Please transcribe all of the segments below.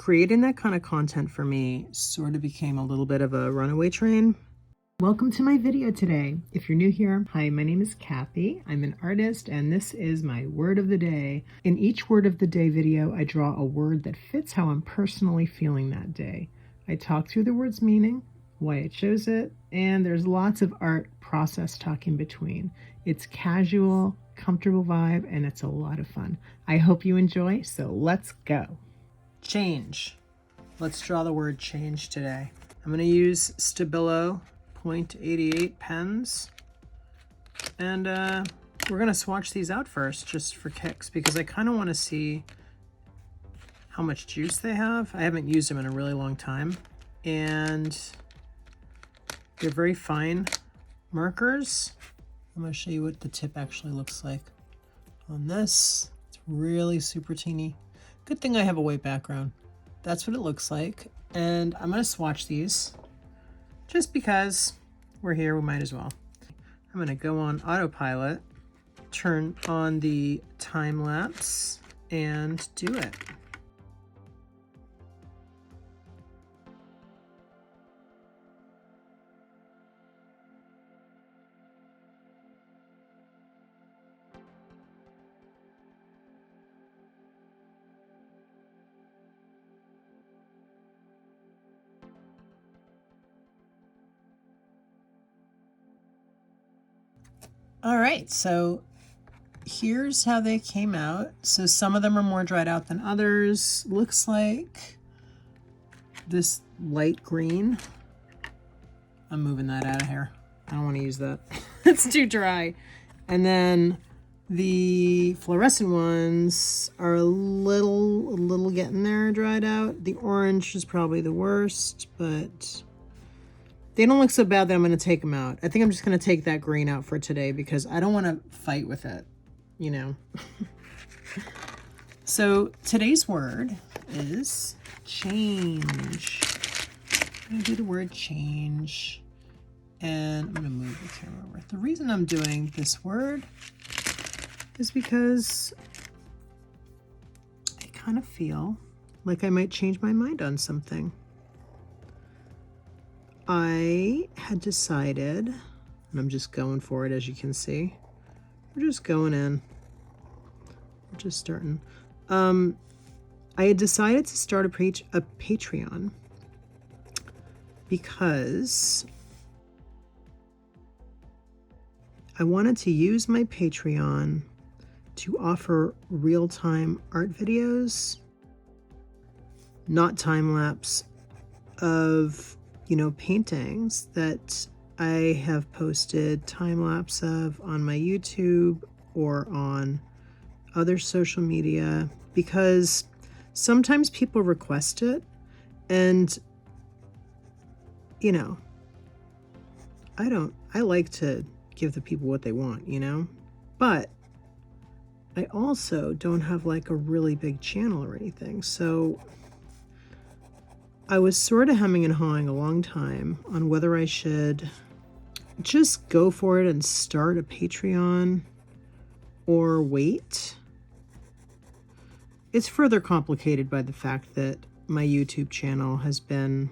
creating that kind of content for me sort of became a little bit of a runaway train. Welcome to my video today. If you're new here, hi, my name is Kathy. I'm an artist and this is my word of the day. In each word of the day video, I draw a word that fits how I'm personally feeling that day. I talk through the word's meaning, why I chose it, and there's lots of art process talk in between. It's casual, comfortable vibe, and it's a lot of fun. I hope you enjoy, so let's go. Change. Let's draw the word change today. I'm going to use Stabilo .88 pens, and we're going to swatch these out first just for kicks because I kind of want to see how much juice they have. I haven't used them in a really long time, and they're very fine markers. I'm going to show you what the tip actually looks like on this. It's really super teeny. Good thing I have a white background. That's what it looks like. And I'm going to swatch these just because we're here, we might as well. I'm going to go on autopilot, turn on the time lapse, and do it. All right, so here's how they came out. So some of them are more dried out than others. Looks like this light green. I'm moving that out of here. I don't want to use that. It's too dry. And then the fluorescent ones are a little getting there dried out. The orange is probably the worst, but they don't look so bad that I'm going to take them out. I think I'm just going to take that green out for today because I don't want to fight with it, you know. So today's word is change. I'm going to do the word change, and I'm going to move the camera over. The reason I'm doing this word is because I kind of feel like I might change my mind on something. I had decided, and I'm just going for it, as you can see. We're just going in. We're just starting. I had decided to start a Patreon because I wanted to use my Patreon to offer real-time art videos, not time-lapse, of paintings that I have posted time-lapse of on my YouTube or on other social media, because sometimes people request it, and I like to give the people what they want, but I also don't have like a really big channel or anything, so I was sort of hemming and hawing a long time on whether I should just go for it and start a Patreon or wait. It's further complicated by the fact that my YouTube channel has been,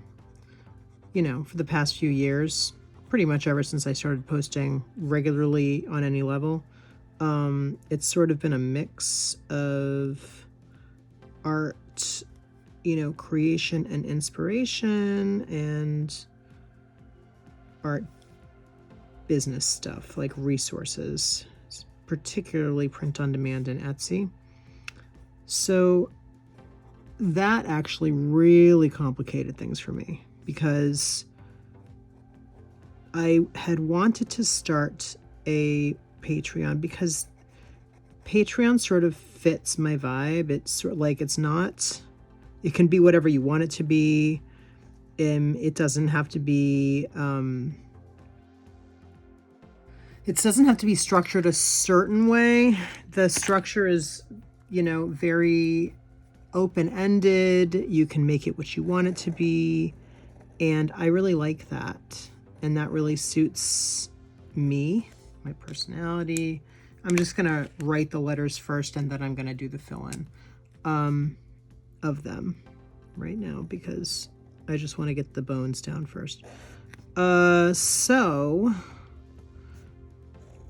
for the past few years, pretty much ever since I started posting regularly on any level, it's sort of been a mix of art, creation and inspiration, and art business stuff like resources, particularly print on demand and Etsy. So that actually really complicated things for me because I had wanted to start a Patreon because Patreon sort of fits my vibe. It's sort of like it can be whatever you want it to be. It doesn't have to be structured a certain way. The structure is, very open-ended. You can make it what you want it to be. And I really like that. And that really suits me, my personality. I'm just going to write the letters first, and then I'm going to do the fill-in of them. right now because I just want to get the bones down first. So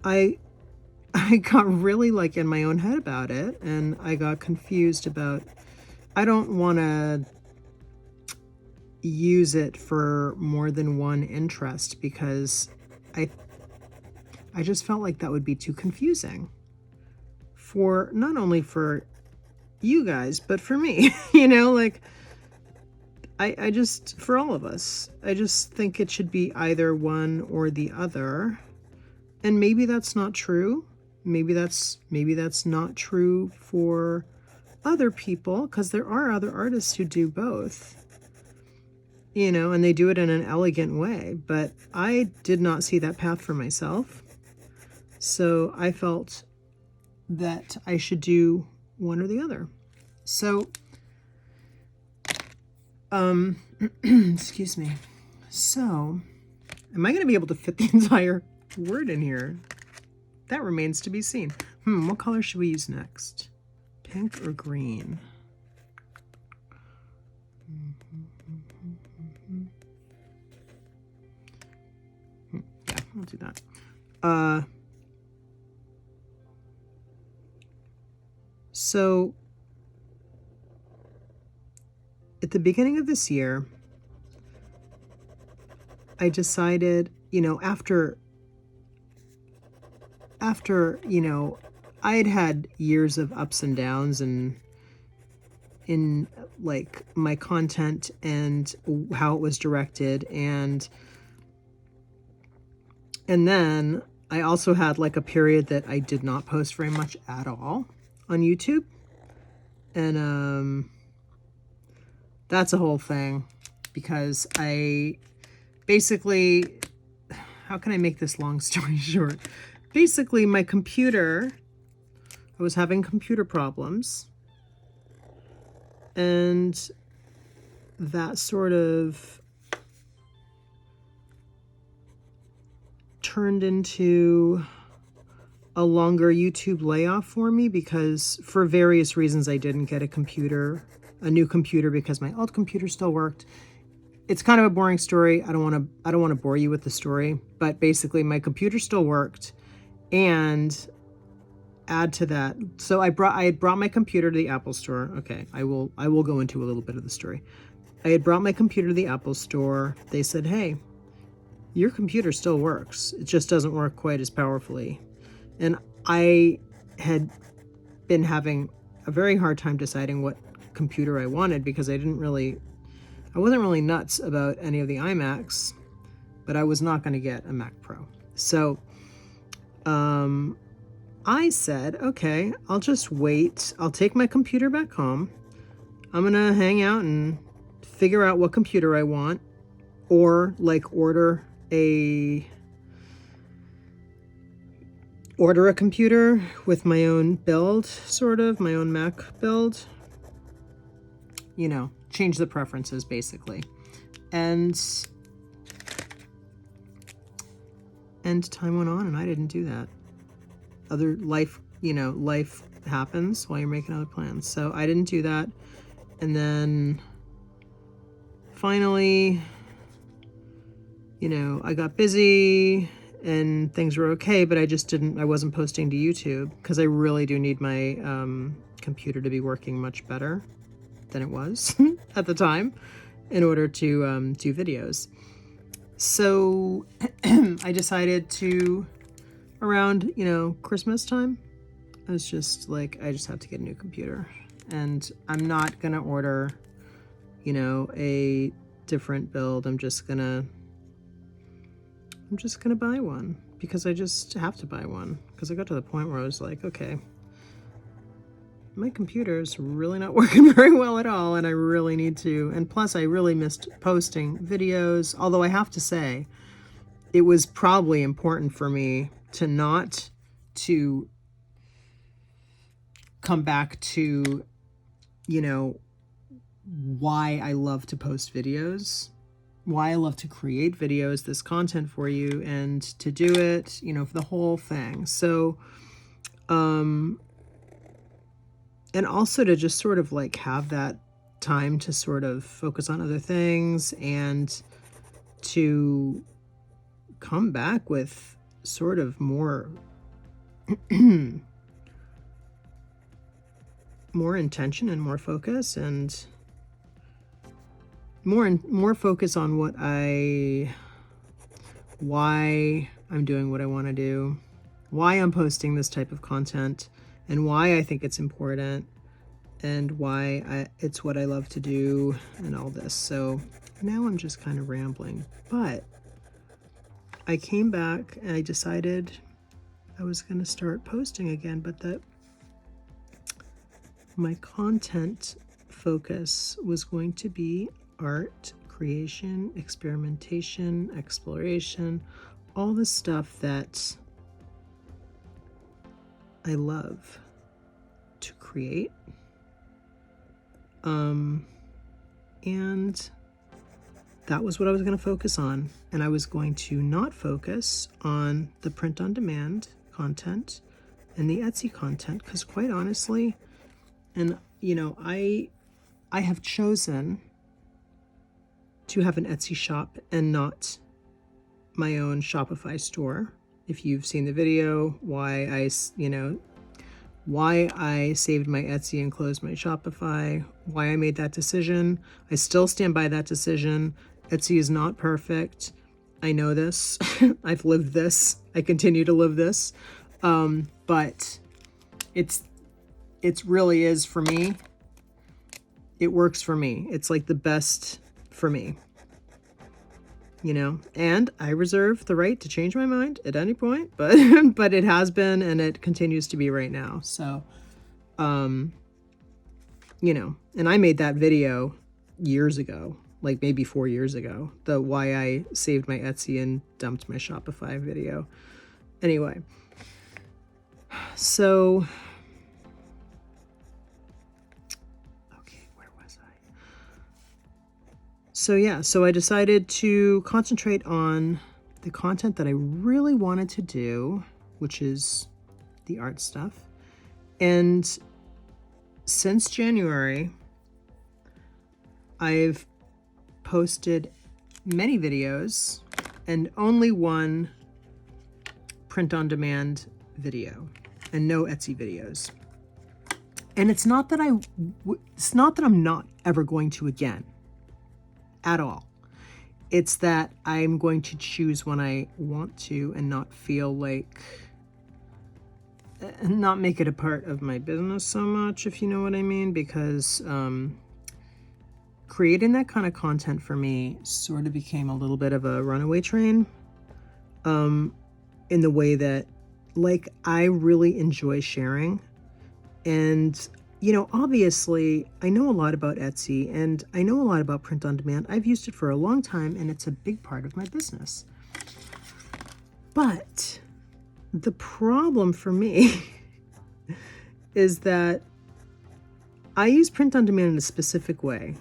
I got really like in my own head about it, and I got confused about, I don't want to use it for more than one interest because I just felt like that would be too confusing for not only for you guys, but for me, you know, like I just, for all of us, I just think it should be either one or the other. And maybe that's not true. Maybe that's not true for other people, because there are other artists who do both, you know, and they do it in an elegant way. But I did not see that path for myself. So I felt that I should do one or the other. So, excuse me. So, am I going to be able to fit the entire word in here? That remains to be seen. What color should we use next? Pink or green? Yeah, I'll do that. So at the beginning of this year, I decided, you know, after, you know, I had years of ups and downs and in like my content and how it was directed, and then I also had like a period that I did not post very much at all on YouTube. And that's a whole thing, because I basically, how can I make this long story short? Basically, my computer, I was having computer problems, and that sort of turned into a longer YouTube layoff for me, because for various reasons I didn't get a new computer because my old computer still worked. It's kind of a boring story. I don't want to bore you with the story, but basically my computer still worked, and add to that, so I had brought my computer to the Apple Store. Okay, I will go into a little bit of the story. I had brought my computer to the Apple Store. They said, "Hey, your computer still works. It just doesn't work quite as powerfully." And I had been having a very hard time deciding what computer I wanted, because I wasn't really nuts about any of the iMacs, but I was not going to get a Mac Pro. So I said, okay, I'll just wait. I'll take my computer back home. I'm going to hang out and figure out what computer I want, or like order a computer with my own build, sort of my own Mac build, you know, change the preferences basically. And time went on and I didn't do that. Life happens while you're making other plans. So I didn't do that. And then finally, you know, I got busy and things were okay, but I wasn't posting to YouTube, because I really do need my computer to be working much better than it was at the time in order to do videos. So I decided to, around, you know, Christmas time, I was just like, I just have to get a new computer, and I'm not gonna order, you know, a different build. I'm just gonna buy one, because I just have to buy one, because I got to the point where I was like, okay, my computer's really not working very well at all, and I really need to, and plus I really missed posting videos, although I have to say, it was probably important for me to not to come back to, you know, why I love to post videos, why I love to create videos, this content for you, and to do it, you know, for the whole thing. So, and also to just sort of like have that time to sort of focus on other things and to come back with sort of more more intention and more focus, and more focus on why I'm doing what I want to do, why I'm posting this type of content, and why I think it's important, and why it's what I love to do, and all this. So now I'm just kind of rambling, but I came back and I decided I was going to start posting again, but that my content focus was going to be art, creation, experimentation, exploration, all the stuff that I love to create. And that was what I was going to focus on. And I was going to not focus on the print-on-demand content and the Etsy content, because quite honestly, and I have chosen to have an Etsy shop and not my own Shopify store. If you've seen the video, why I saved my Etsy and closed my Shopify, why I made that decision. I still stand by that decision. Etsy is not perfect. I know this. I've lived this. I continue to live this. But it's really is for me. It works for me. It's like the best for me. And I reserve the right to change my mind at any point, but but it has been, and it continues to be right now. So, and I made that video years ago, like maybe 4 years ago, the why I saved my Etsy and dumped my Shopify video. Anyway, so, okay, where was I? So I decided to concentrate on the content that I really wanted to do, which is the art stuff. And since January, I've posted many videos and only one print-on-demand video and no Etsy videos. And it's not that I'm not ever going to again at all. It's that I'm going to choose when I want to and not feel like, not make it a part of my business so much, if you know what I mean, because creating that kind of content for me sort of became a little bit of a runaway train, in the way that, like, I really enjoy sharing. And, obviously, I know a lot about Etsy and I know a lot about print on demand. I've used it for a long time and it's a big part of my business. But the problem for me is that I use print on demand in a specific way.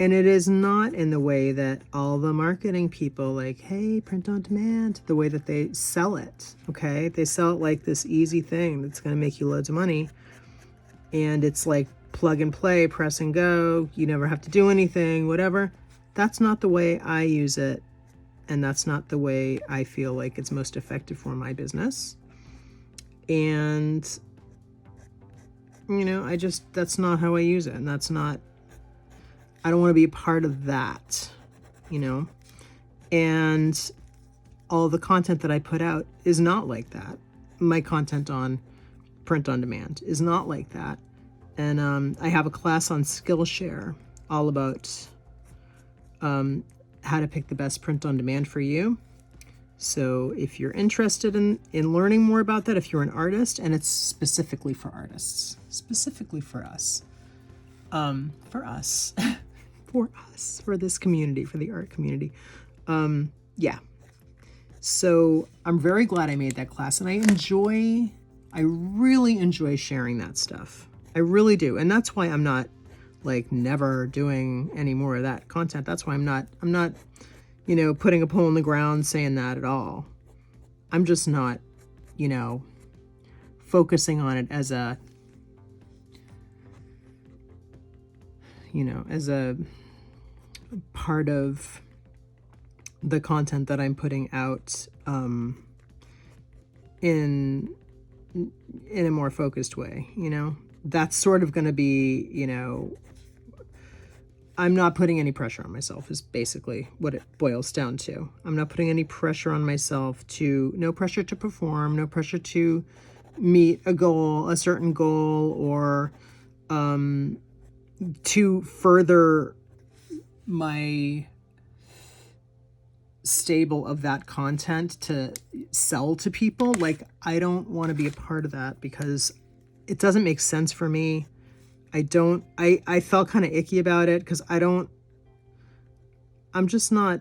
And it is not in the way that all the marketing people, like, hey, print on demand, the way that they sell it, okay? They sell it like this easy thing that's going to make you loads of money. And it's like plug and play, press and go. You never have to do anything, whatever. That's not the way I use it. And that's not the way I feel like it's most effective for my business. And, that's not how I use it. And I don't want to be a part of that, and all the content that I put out is not like that. My content on print on demand is not like that. And I have a class on Skillshare all about how to pick the best print on demand for you. So if you're interested in learning more about that, if you're an artist, and it's specifically for artists, specifically for us, for this community, for the art community. Yeah. So I'm very glad I made that class, and I really enjoy sharing that stuff. I really do. And that's why I'm not like never doing any more of that content. That's why I'm not, putting a pole in the ground saying that at all. I'm just not, focusing on it as a, as a part of the content that I'm putting out in a more focused way. That's sort of going to be, I'm not putting any pressure on myself is basically what it boils down to. I'm not putting any pressure on myself no pressure to perform, no pressure to meet a certain goal, or to further my stable of that content to sell to people. Like, I don't want to be a part of that because it doesn't make sense for me. I felt kind of icky about it because I'm just not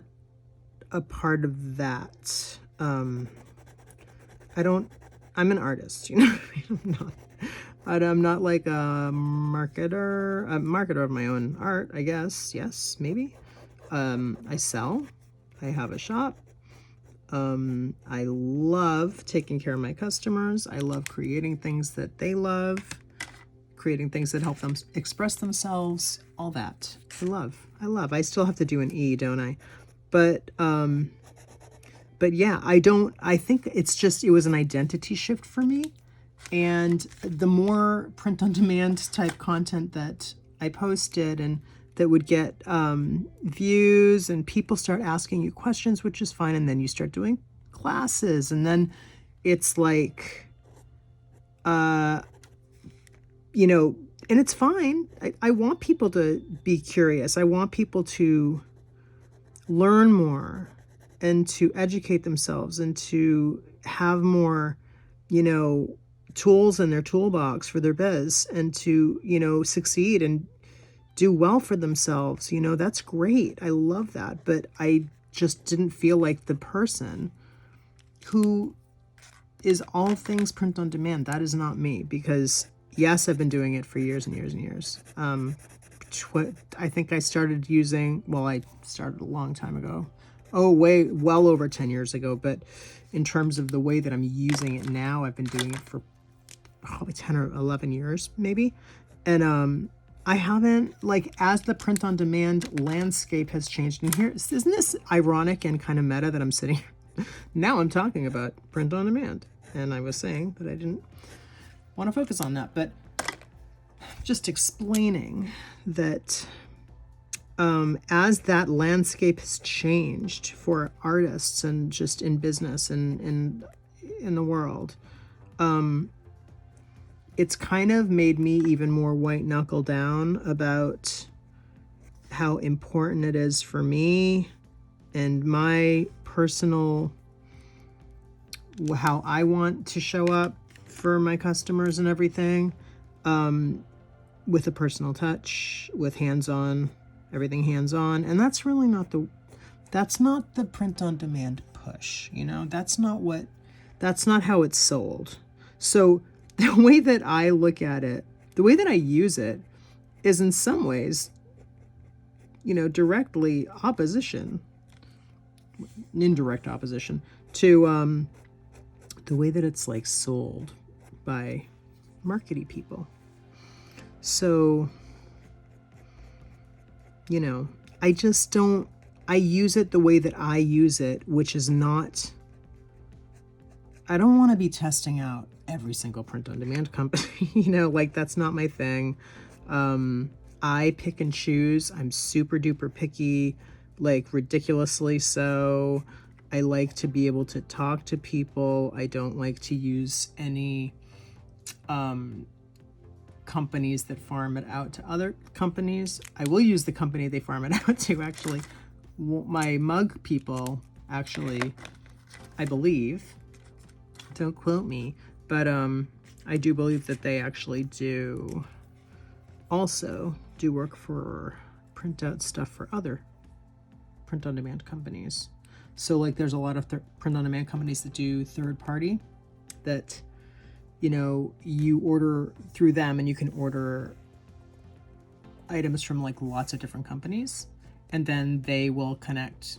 a part of that. I'm an artist, I'm not like a marketer of my own art, I guess. Yes, maybe. I sell. I have a shop. I love taking care of my customers. I love creating things that they love, creating things that help them express themselves, all that. I love. I still have to do an E, don't I? But yeah, I think it was an identity shift for me. And the more print on demand type content that I posted and that would get views, and people start asking you questions, which is fine. And then you start doing classes, and then it's like, and it's fine. I want people to be curious. I want people to learn more and to educate themselves and to have more, tools in their toolbox for their biz, and to, succeed and do well for themselves. That's great. I love that. But I just didn't feel like the person who is all things print on demand. That is not me, because yes, I've been doing it for years and years and years. I think I started I started a long time ago. Well over 10 years ago. But in terms of the way that I'm using it now, I've been doing it for probably 10 or 11 years, maybe. And I haven't, as the print on demand landscape has changed, and isn't this ironic and kind of meta that I'm sitting here? Now I'm talking about print on demand, and I was saying that I didn't want to focus on that, but just explaining that as that landscape has changed for artists and just in business and in the world, it's kind of made me even more white knuckle down about how important it is for me and my personal, how I want to show up for my customers and everything, with a personal touch, with hands-on, everything hands-on. And that's really not the print on demand push, that's not how it's sold. So the way that I look at it, the way that I use it, is in some ways, directly opposition, indirect opposition to the way that it's sold by marketing people. So, I just don't, I use it the way that I use it, which is not, I don't want to be testing out every single print on demand company, that's not my thing. I pick and choose. I'm super duper picky, ridiculously so. I like to be able to talk to people. I don't like to use any companies that farm it out to other companies. I will use the company they farm it out to, actually. My mug people, actually, I believe, don't quote me, but I do believe that they actually do also do work for print out stuff for other print on demand companies. So there's a lot of print on demand companies that do third party, that you order through them, and you can order items from lots of different companies, and then they will connect.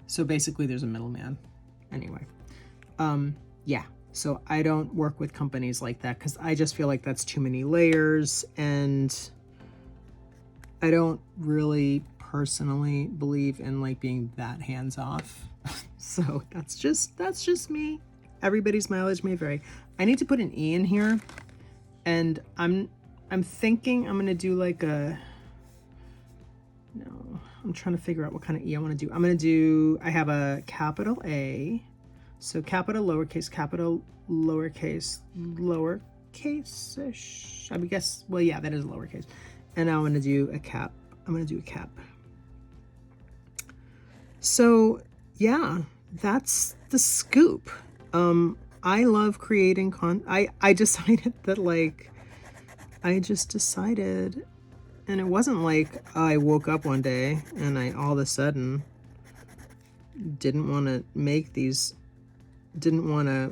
So basically there's a middleman. Anyway, yeah. So I don't work with companies like that, because I just feel like that's too many layers, and I don't really personally believe in like being that hands off. So that's just me. Everybody's mileage may vary. I need to put an E in here, and I'm thinking I'm gonna do like a, no, I'm trying to figure out what kind of E I want to do. I have a capital A, so capital lowercase, lowercase-ish. I would guess, well, yeah, that is lowercase. And now I'm going to do a cap. So yeah, that's the scoop. I love creating I decided that and it wasn't like I woke up one day and I all of a sudden didn't want to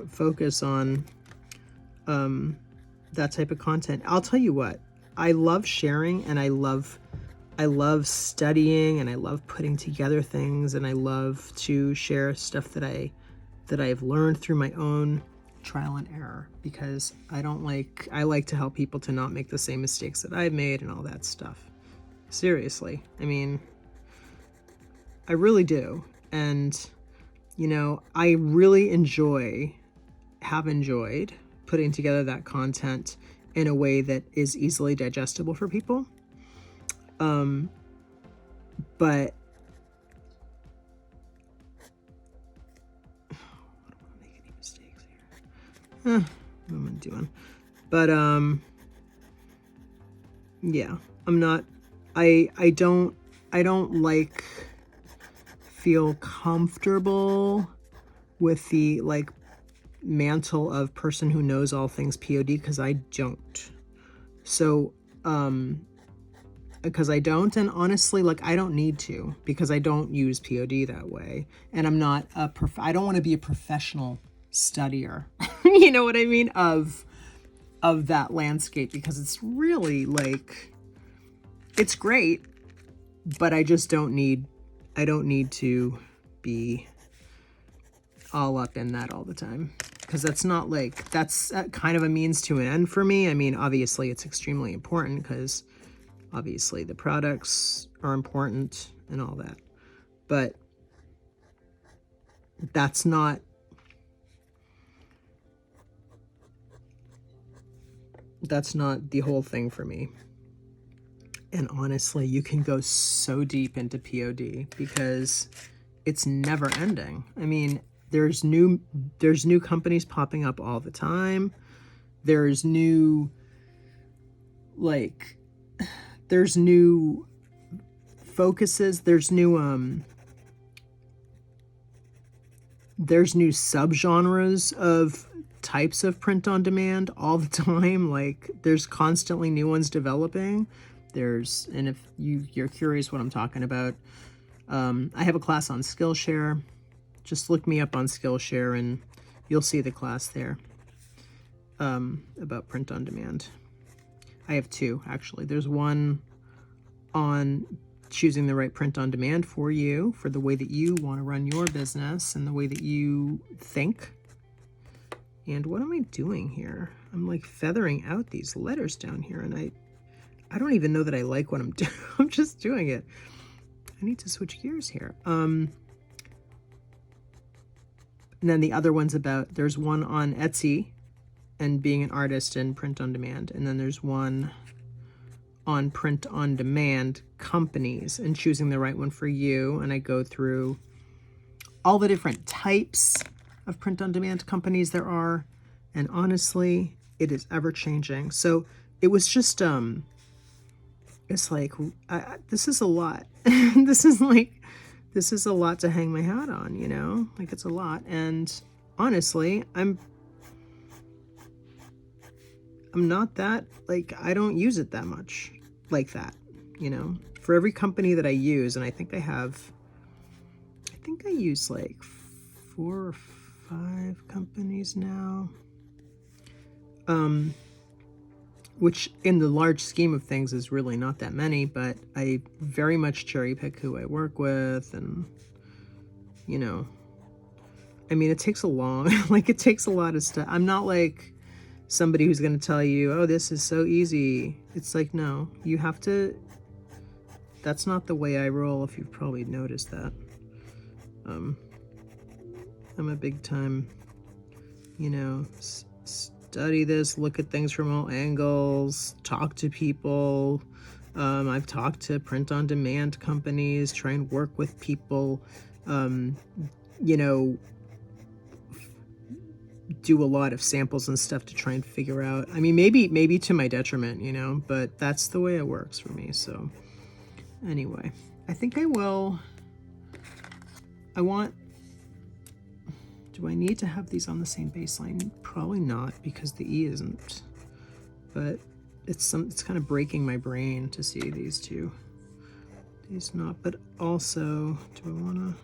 focus on that type of content. I'll tell you what, I love sharing, and I love studying, and I love putting together things, and I love to share stuff that I've learned through my own trial and error, because I like to help people to not make the same mistakes that I've made and all that stuff. Seriously. I mean, I really do. And, I really have enjoyed putting together that content in a way that is easily digestible for people. But I don't want to make any mistakes here. What am I doing? But yeah, I don't feel comfortable with the mantle of person who knows all things P.O.D, because I don't. So because I don't, and honestly, I don't need to, because I don't use P.O.D that way, and I'm not I don't want to be a professional studier, you know what I mean, of that landscape, because it's really it's great, but I don't need to be all up in that all the time, because that's not that's kind of a means to an end for me. I mean, obviously it's extremely important, because obviously the products are important and all that, but that's not the whole thing for me. And honestly, you can go so deep into P.O.D because it's never ending. I mean, there's new companies popping up all the time. There's new focuses. There's new subgenres of types of print on demand all the time. There's constantly new ones developing. And if you're curious what I'm talking about, I have a class on Skillshare. Just look me up on Skillshare and you'll see the class there about print on demand. I have two, actually. There's one on choosing the right print on demand for you, for the way that you want to run your business and the way that you think. And what am I doing here? I'm feathering out these letters down here, and I don't even know that I like what I'm doing. I'm just doing it. I need to switch gears here. And then the other one's there's one on Etsy and being an artist in print on demand. And then there's one on print on demand companies and choosing the right one for you. And I go through all the different types of print on demand companies there are. And honestly, it is ever changing. So it was just, it's this is a lot. This is a lot to hang my hat on, it's a lot. And honestly, I'm not that, I don't use it that much like that, for every company that I use. And I think I use 4 or 5 companies now. Which in the large scheme of things is really not that many, but I very much cherry pick who I work with. And, I mean, it takes a lot of stuff. I'm not somebody who's going to tell you, oh, this is so easy. It's no, you have to that's not the way I roll, if you've probably noticed that. I'm a big time, you know, study this, look at things from all angles, talk to people. I've talked to print-on-demand companies, try and work with people, you know, do a lot of samples and stuff to try and figure out. I mean, maybe to my detriment, you know, but that's the way it works for me. So anyway, I think do I need to have these on the same baseline? Probably not, because the E isn't, but it's kind of breaking my brain to see these two. These not, but also, do I want to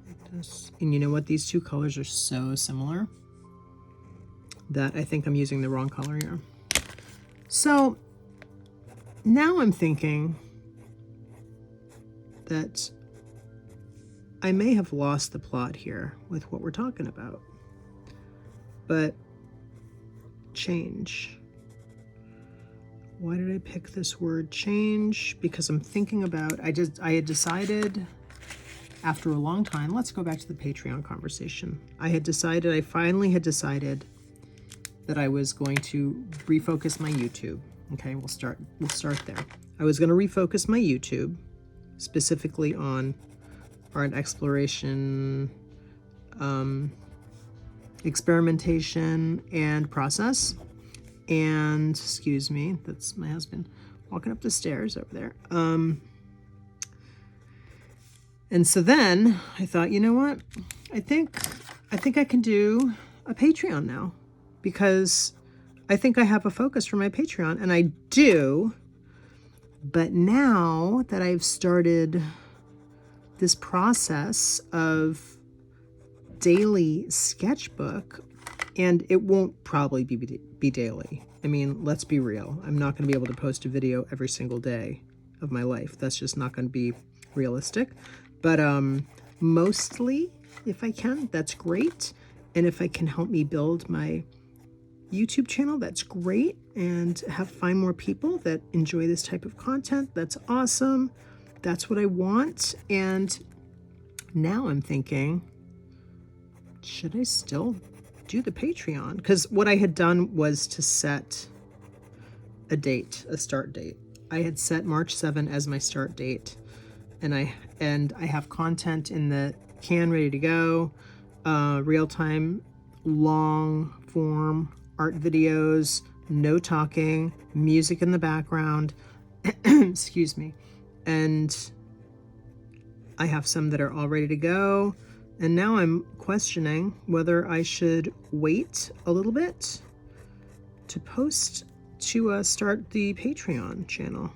like this? And you know what? These two colors are so similar that I think I'm using the wrong color here. So now I'm thinking that I may have lost the plot here with what we're talking about, but change. Why did I pick this word change? Because I'm thinking about, I had decided after a long time, let's go back to the Patreon conversation. I finally had decided that I was going to refocus my YouTube. Okay, we'll start there. I was going to refocus my YouTube specifically on art exploration, experimentation, and process. And excuse me, that's my husband walking up the stairs over there. And so then I thought, you know what? I think I can do a Patreon now, because I think I have a focus for my Patreon, and I do. But now that I've started this process of daily sketchbook, and it won't probably be daily. I mean, let's be real. I'm not going to be able to post a video every single day of my life. That's just not going to be realistic. But mostly, if I can, that's great. And if I can help me build my YouTube channel, that's great. And find more people that enjoy this type of content, that's awesome. That's what I want. And now I'm thinking, should I still do the Patreon? Because what I had done was to set a start date. I had set March 7 as my start date, and I have content in the can ready to go, real-time, long form art videos, no talking, music in the background, excuse me, and I have some that are all ready to go. And now I'm questioning whether I should wait a little bit to start the Patreon channel.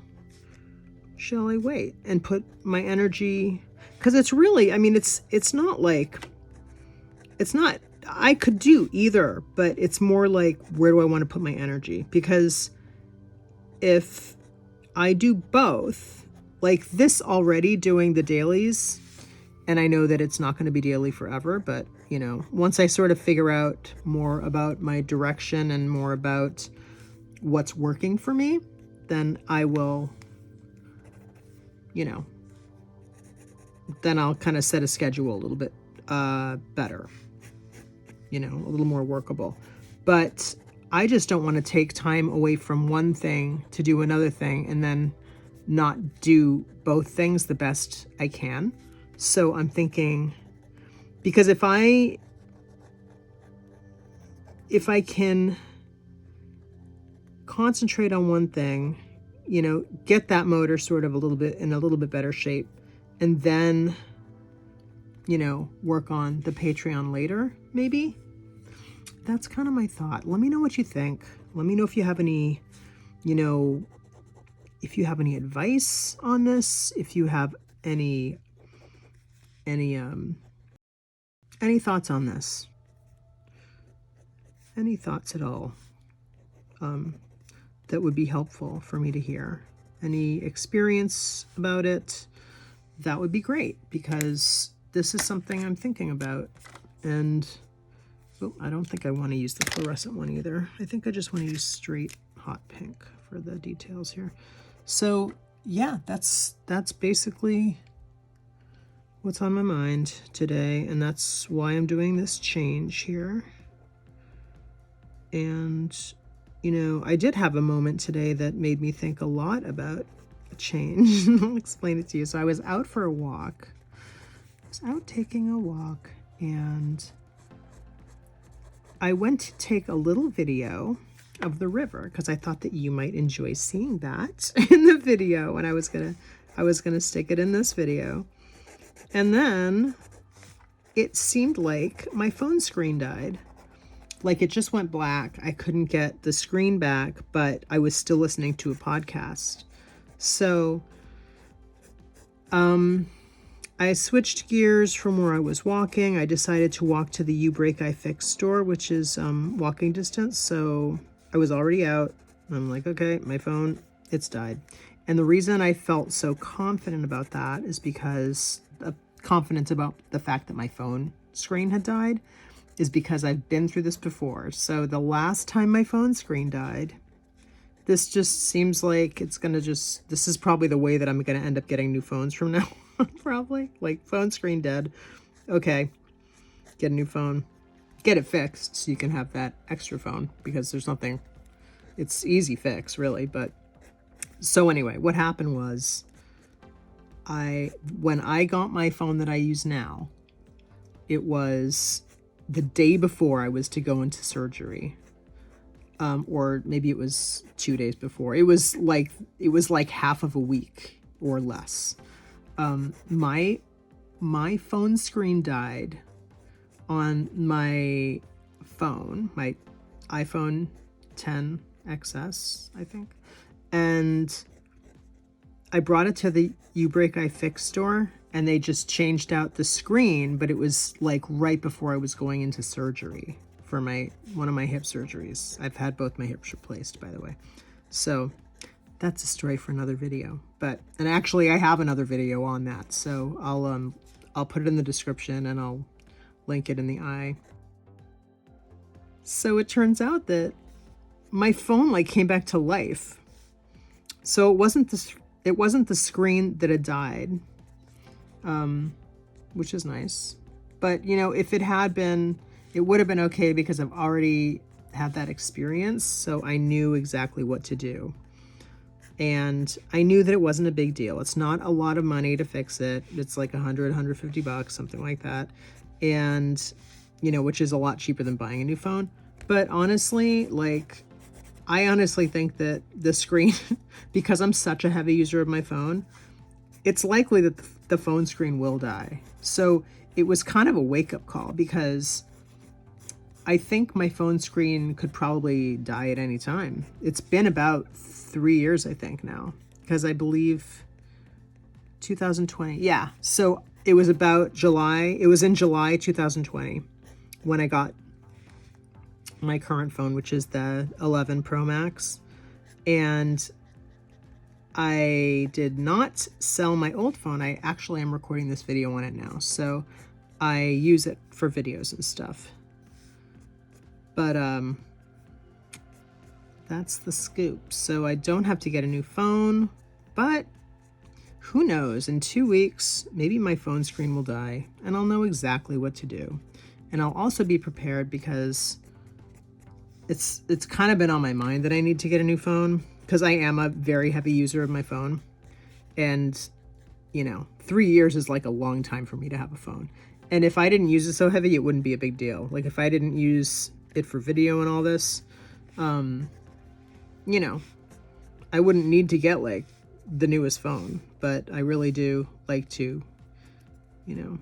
Shall I wait and put my energy? Because it's really, I mean, it's not, I could do either, but it's more like, where do I want to put my energy? Because if I do both, like this already, doing the dailies, and I know that it's not going to be daily forever, but, you know, once I sort of figure out more about my direction and more about what's working for me, then I will, you know, then I'll kind of set a schedule a little bit better, you know, a little more workable. But I just don't want to take time away from one thing to do another thing and then not do both things the best I can. So I'm thinking, because if I can concentrate on one thing, you know, get that motor sort of in a little bit better shape, and then, you know, work on the Patreon later, maybe. That's kind of my thought. Let me know what you think. Let me know if you have any, you know, if you have any advice on this, if you have any thoughts on this, any thoughts at all, that would be helpful for me to hear. Any experience about it, that would be great, because this is something I'm thinking about. And I don't think I want to use the fluorescent one either. I think I just want to use straight hot pink for the details here. So yeah, that's basically what's on my mind today, and that's why I'm doing this change here. And, you know, I did have a moment today that made me think a lot about a change. I'll explain it to you. So I was out for a walk. I was out taking a walk, and I went to take a little video of the river because I thought that you might enjoy seeing that in the video, and I was gonna stick it in this video. And then it seemed like my phone screen died. Like it just went black. I couldn't get the screen back, but I was still listening to a podcast. So I switched gears from where I was walking. I decided to walk to the You Break I Fix store, which is walking distance. So I was already out. I'm like, okay, my phone, it's died. And the reason I felt so confident about that is because confident about the fact that my phone screen had died is because I've been through this before. So the last time my phone screen died, this just seems like it's gonna just, this is probably the way that I'm gonna end up getting new phones from now on, probably. Like, phone screen dead. Okay, get a new phone. Get it fixed so you can have that extra phone, because there's nothing, it's easy fix really. But so anyway, what happened was when I got my phone that I use now, it was the day before I was to go into surgery. Or maybe it was 2 days before. It was like half of a week or less. My phone screen died on my phone, my iPhone 10 XS, I think. And I brought it to the You Break I Fix store, and they just changed out the screen, but it was like right before I was going into surgery for one of my hip surgeries. I've had both my hips replaced, by the way. So that's a story for another video. And actually I have another video on that. So I'll put it in the description, and I'll link it in the eye. So it turns out that my phone like came back to life. So it wasn't the screen that had died, which is nice. But you know, if it had been, it would have been okay, because I've already had that experience. So I knew exactly what to do. And I knew that it wasn't a big deal. It's not a lot of money to fix it. It's like $150, something like that. And, you know, which is a lot cheaper than buying a new phone. But honestly, like, I honestly think that the screen, because I'm such a heavy user of my phone, it's likely that the phone screen will die. So it was kind of a wake-up call, because I think my phone screen could probably die at any time. It's been about 3 years, I think, now, because I believe 2020. Yeah. So it was about July. It was in July 2020 when I got my current phone, which is the 11 Pro Max. And I did not sell my old phone. I actually am recording this video on it now. So I use it for videos and stuff. But that's the scoop. So I don't have to get a new phone, but who knows? In 2 weeks, maybe my phone screen will die, and I'll know exactly what to do. And I'll also be prepared, because it's kind of been on my mind that I need to get a new phone, because I am a very heavy user of my phone. And, you know, 3 years is like a long time for me to have a phone. And if I didn't use it so heavy, it wouldn't be a big deal. Like, if I didn't use it for video and all this, you know, I wouldn't need to get like the newest phone, but I really do like to, you know.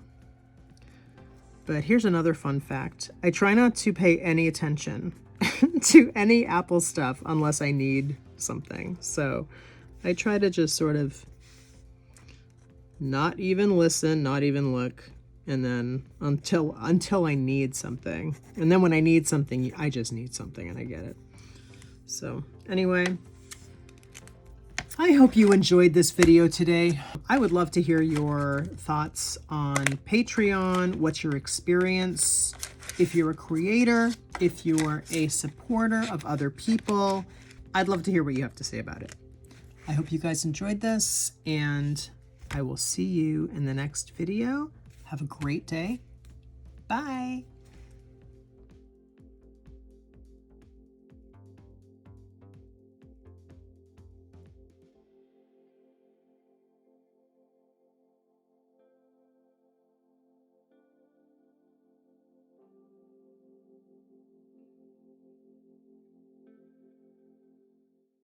But here's another fun fact. I try not to pay any attention to any Apple stuff unless I need something. So I try to just sort of not even listen, not even look, and then until I need something. And then when I need something, I just need something and I get it. So anyway, I hope you enjoyed this video today. I would love to hear your thoughts on Patreon. What's your experience? If you're a creator, if you're a supporter of other people, I'd love to hear what you have to say about it. I hope you guys enjoyed this, and I will see you in the next video. Have a great day. Bye.